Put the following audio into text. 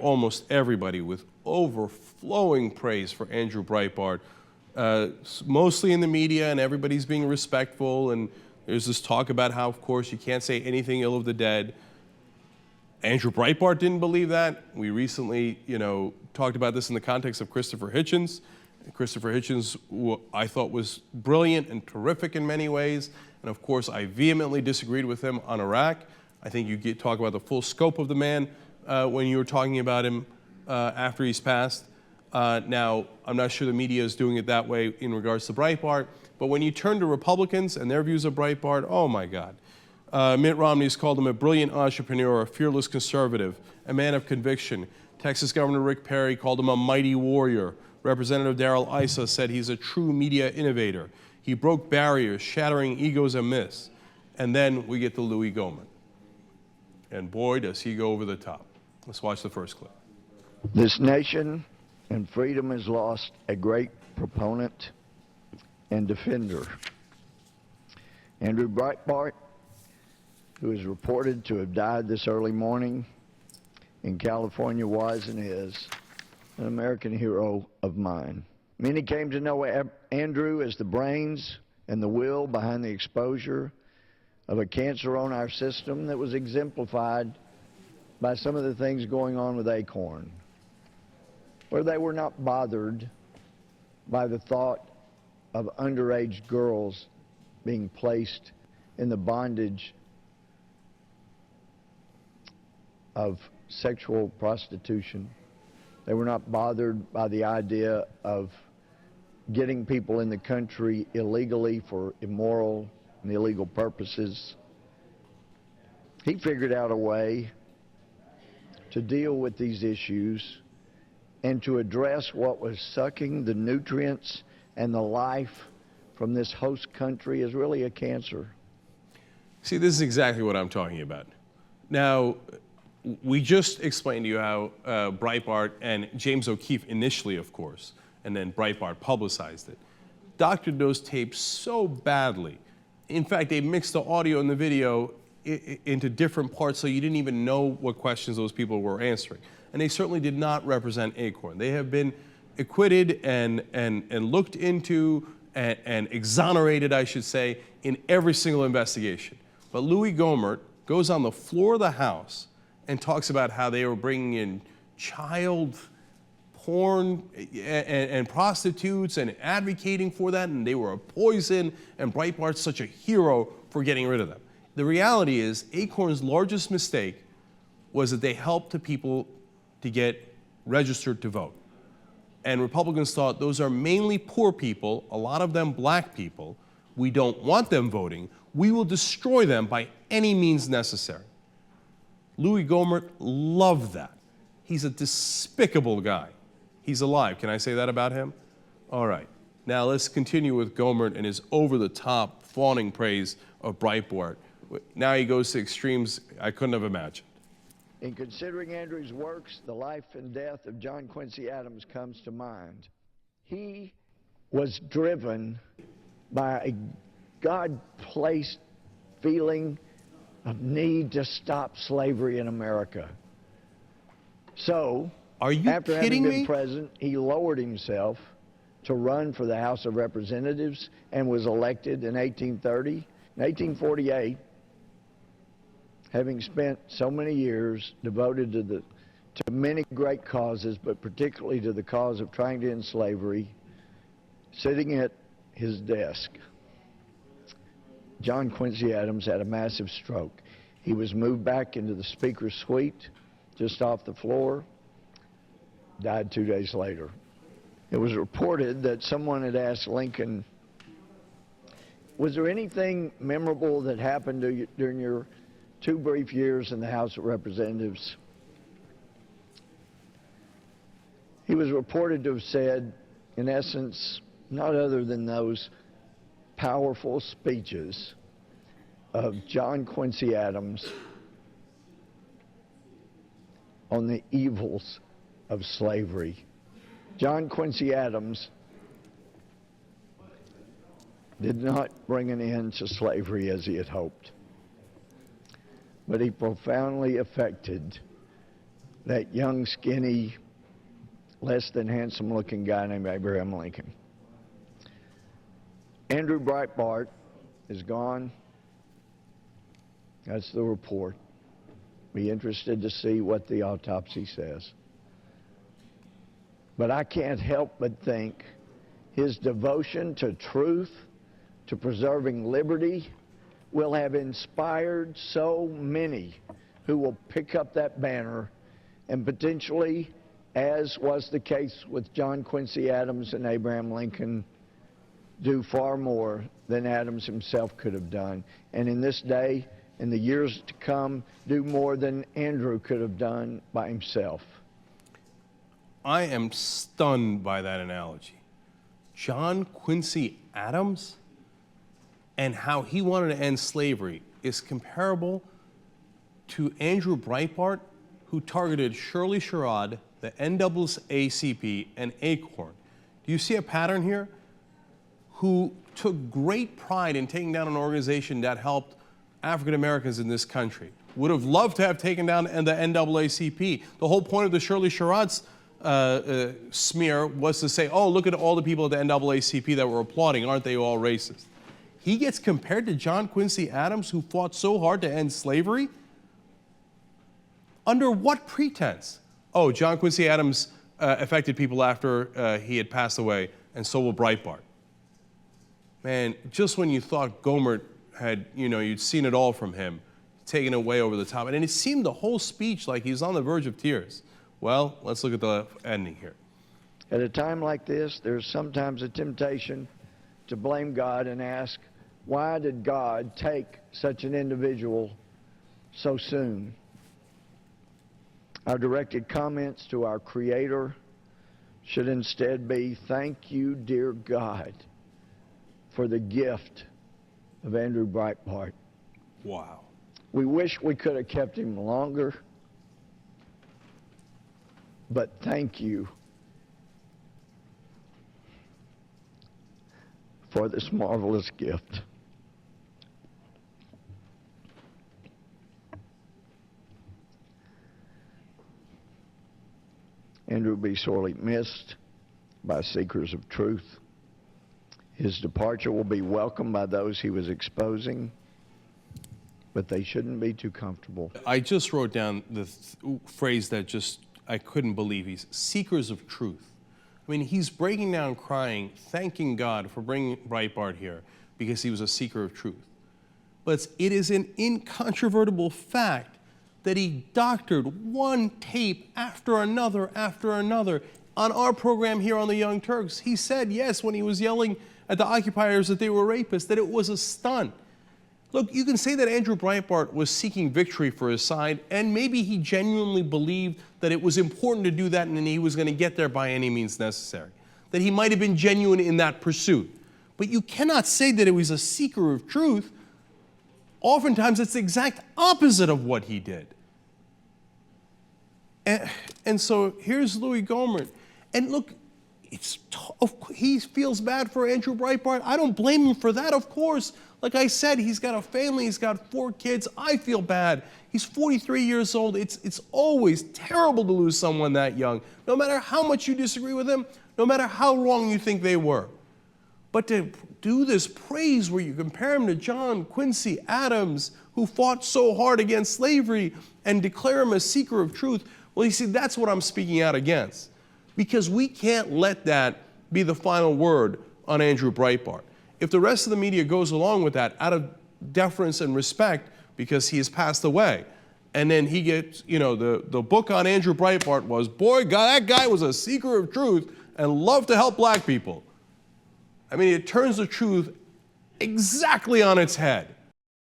almost everybody with overflowing praise for Andrew Breitbart, mostly in the media, and everybody's being respectful, and there's this talk about how, of course, you can't say anything ill of the dead. Andrew Breitbart didn't believe that. We recently, talked about this in the context of Christopher Hitchens. Christopher Hitchens, I thought, was brilliant and terrific in many ways. And of course, I vehemently disagreed with him on Iraq. I think you talk about the full scope of the man when you were talking about him after he's passed. Now, I'm not sure the media is doing it that way in regards to Breitbart, but when you turn to Republicans and their views of Breitbart, oh my God. Mitt Romney's called him a brilliant entrepreneur, a fearless conservative, a man of conviction. Texas Governor Rick Perry called him a mighty warrior. Representative Darrell Issa said he's a true media innovator. He broke barriers, shattering egos and myths. And then we get to Louie Gohmert. And boy, does he go over the top. Let's watch the first clip. This nation and freedom has lost a great proponent and defender. Andrew Breitbart, who is reported to have died this early morning in California, was and is an American hero of mine. Many came to know Andrew as the brains and the will behind the exposure of a cancer on our system that was exemplified by some of the things going on with Acorn, where they were not bothered by the thought of underage girls being placed in the bondage of sexual prostitution. They were not bothered by the idea of getting people in the country illegally for immoral and illegal purposes. He figured out a way to deal with these issues and to address what was sucking the nutrients and the life from this host country as really a cancer. See, this is exactly what I'm talking about. Now, we just explained to you how Breitbart and James O'Keefe initially, of course, and then Breitbart publicized it, doctored those tapes so badly. In fact, they mixed the audio and the video into different parts so you didn't even know what questions those people were answering. And they certainly did not represent Acorn. They have been acquitted and looked into and exonerated, I should say, in every single investigation. But Louie Gohmert goes on the floor of the House and talks about how they were bringing in child porn and prostitutes and advocating for that, and they were a poison, and Breitbart's such a hero for getting rid of them. The reality is, Acorn's largest mistake was that they helped the people to get registered to vote. And Republicans thought those are mainly poor people, a lot of them black people. We don't want them voting. We will destroy them by any means necessary. Louie Gohmert loved that. He's a despicable guy. He's alive. Can I say that about him? All right. Now let's continue with Gohmert and his over-the-top, fawning praise of Breitbart. Now he goes to extremes I couldn't have imagined. In considering Andrew's works, the life and death of John Quincy Adams comes to mind. He was driven by a God-placed feeling of need to stop slavery in America. So, after having been president, he lowered himself to run for the House of Representatives and was elected in 1830. In 1848, having spent so many years devoted to many great causes, but particularly to the cause of trying to end slavery, sitting at his desk, John Quincy Adams had a massive stroke. He was moved back into the Speaker's suite, just off the floor, died 2 days later. It was reported that someone had asked Lincoln, was there anything memorable that happened to you during your 2 brief years in the House of Representatives? He was reported to have said, in essence, not other than those powerful speeches of John Quincy Adams on the evils of slavery. John Quincy Adams did not bring an end to slavery as he had hoped, but he profoundly affected that young, skinny, less than handsome looking guy named Abraham Lincoln. Andrew Breitbart is gone. That's the report. Be interested to see what the autopsy says. But I can't help but think his devotion to truth, to preserving liberty, will have inspired so many who will pick up that banner and potentially, as was the case with John Quincy Adams and Abraham Lincoln, do far more than Adams himself could have done. And in this day, in the years to come, do more than Andrew could have done by himself. I am stunned by that analogy. John Quincy Adams and how he wanted to end slavery is comparable to Andrew Breitbart, who targeted Shirley Sherrod, the NAACP, and Acorn. Do you see a pattern here? Who took great pride in taking down an organization that helped African Americans in this country. Would have loved to have taken down the NAACP. The whole point of the Shirley Sherrod's smear was to say, oh, look at all the people at the NAACP that were applauding. Aren't they all racist? He gets compared to John Quincy Adams, who fought so hard to end slavery. Under what pretense? Oh, John Quincy Adams affected people after he had passed away, and so will Breitbart. Man, just when you thought Gohmert had, you'd seen it all from him, taken it way over the top. And it seemed the whole speech like he was on the verge of tears. Well, let's look at the ending here. At a time like this, there's sometimes a temptation to blame God and ask, why did God take such an individual so soon? Our directed comments to our Creator should instead be, thank you, dear God, for the gift of Andrew Breitbart. Wow. We wish we could have kept him longer, but thank you for this marvelous gift. Andrew will be sorely missed by seekers of truth. His departure will be welcomed by those he was exposing, but they shouldn't be too comfortable. I just wrote down the phrase that I couldn't believe. He's seekers of truth. I mean, he's breaking down crying, thanking God for bringing Breitbart here because he was a seeker of truth. But it is an incontrovertible fact that he doctored one tape after another on our program here on the Young Turks. He said, yes, when he was yelling at the occupiers that they were rapists, that it was a stunt. Look, you can say that Andrew Breitbart was seeking victory for his side, and maybe he genuinely believed that it was important to do that and he was going to get there by any means necessary. That he might have been genuine in that pursuit. But you cannot say that he was a seeker of truth. Oftentimes, it's the exact opposite of what he did. And so here's Louie Gohmert. And look, he feels bad for Andrew Breitbart. I don't blame him for that, of course. Like I said, he's got a family, he's got 4 kids. I feel bad. He's 43 years old. It's always terrible to lose someone that young, no matter how much you disagree with them, no matter how wrong you think they were. But to do this praise where you compare him to John Quincy Adams, who fought so hard against slavery, and declare him a seeker of truth, well, you see, that's what I'm speaking out against. Because we can't let that be the final word on Andrew Breitbart. If the rest of the media goes along with that out of deference and respect because he has passed away, and then he gets, the book on Andrew Breitbart was, boy, that guy was a seeker of truth and loved to help black people. I mean, it turns the truth exactly on its head.